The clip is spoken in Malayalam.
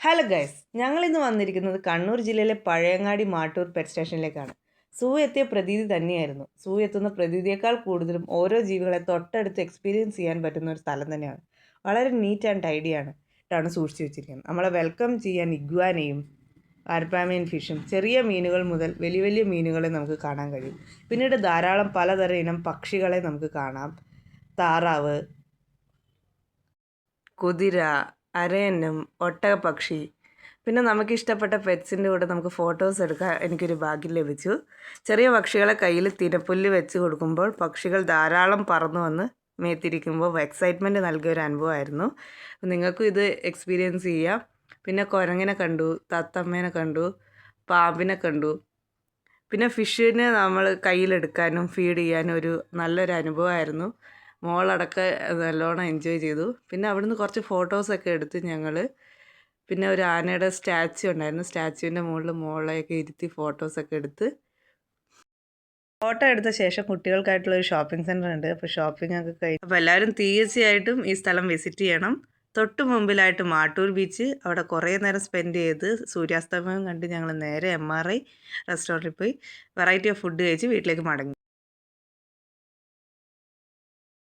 ഹലോ ഗൈസ്, ഞങ്ങൾ ഇന്ന് വന്നിരിക്കുന്നത് കണ്ണൂർ ജില്ലയിലെ പഴയങ്ങാടി മാട്ടൂർ പെറ്റ് സ്റ്റേഷനിലേക്കാണ്. സൂ എത്തിയ പ്രതീതി തന്നെയായിരുന്നു. സൂ എത്തുന്ന പ്രതീതിയേക്കാൾ കൂടുതലും ഓരോ ജീവികളെ തൊട്ടടുത്ത് എക്സ്പീരിയൻസ് ചെയ്യാൻ പറ്റുന്ന ഒരു സ്ഥലം തന്നെയാണ്. വളരെ നീറ്റ് ആൻഡ് ടൈഡി ആണ് സൂക്ഷിച്ചു വെച്ചിരിക്കുന്നത്. നമ്മളെ വെൽക്കം ചെയ്യാൻ ഇഗ്വാനയും ആർപ്പാമിയൻ ഫിഷും ചെറിയ മീനുകൾ മുതൽ വലിയ വലിയ മീനുകളെ നമുക്ക് കാണാൻ കഴിയും. പിന്നീട് ധാരാളം പലതരം ഇനം പക്ഷികളെ നമുക്ക് കാണാം. താറാവ്, കുതിര, അരയന്നം, ഒട്ടകപ്പക്ഷി. പിന്നെ നമുക്കിഷ്ടപ്പെട്ട പെറ്റ്സിൻ്റെ കൂടെ നമുക്ക് ഫോട്ടോസ് എടുക്കാൻ എനിക്കൊരു ഭാഗ്യം ലഭിച്ചു. ചെറിയ പക്ഷികളെ കയ്യിൽ തിനപ്പുല്ല് വെച്ച് കൊടുക്കുമ്പോൾ പക്ഷികൾ ധാരാളം പറന്നു വന്ന് മേത്തിരിക്കുമ്പോൾ എക്സൈറ്റ്മെൻറ്റ് നൽകിയ ഒരു അനുഭവമായിരുന്നു. നിങ്ങൾക്കും ഇത് എക്സ്പീരിയൻസ് ചെയ്യാം. പിന്നെ കുരങ്ങനെ കണ്ടു, തത്തമ്മേനെ കണ്ടു, പാമ്പിനെ കണ്ടു. പിന്നെ ഫിഷിനെ നമ്മൾ കയ്യിലെടുക്കാനും ഫീഡ് ചെയ്യാനും ഒരു നല്ലൊരു അനുഭവമായിരുന്നു. മോളടക്കം നല്ലോണം എൻജോയ് ചെയ്തു. പിന്നെ അവിടുന്ന് കുറച്ച് ഫോട്ടോസൊക്കെ എടുത്ത് ഞങ്ങൾ. പിന്നെ ഒരു ആനയുടെ സ്റ്റാച്ചു ഉണ്ടായിരുന്നു. സ്റ്റാച്ചുവിൻ്റെ മുകളിൽ മോളെയൊക്കെ ഇരുത്തി ഫോട്ടോസൊക്കെ എടുത്ത്. ഫോട്ടോ എടുത്ത ശേഷം കുട്ടികൾക്കായിട്ടുള്ള ഒരു ഷോപ്പിംഗ് സെൻറ്റർ ഉണ്ട്. അപ്പോൾ ഷോപ്പിംഗ് ഒക്കെ കഴിഞ്ഞു. അപ്പോൾ എല്ലാവരും തീർച്ചയായിട്ടും ഈ സ്ഥലം വിസിറ്റ് ചെയ്യണം. തൊട്ട് മുമ്പിലായിട്ട് മാട്ടൂർ ബീച്ച്. അവിടെ കുറേ നേരം സ്പെൻഡ് ചെയ്ത് സൂര്യാസ്തമയം കണ്ട് ഞങ്ങൾ നേരെ MRI റെസ്റ്റോറൻറ്റിൽ പോയി വെറൈറ്റി ഓഫ് ഫുഡ് കഴിച്ച് വീട്ടിലേക്ക് മടങ്ങി.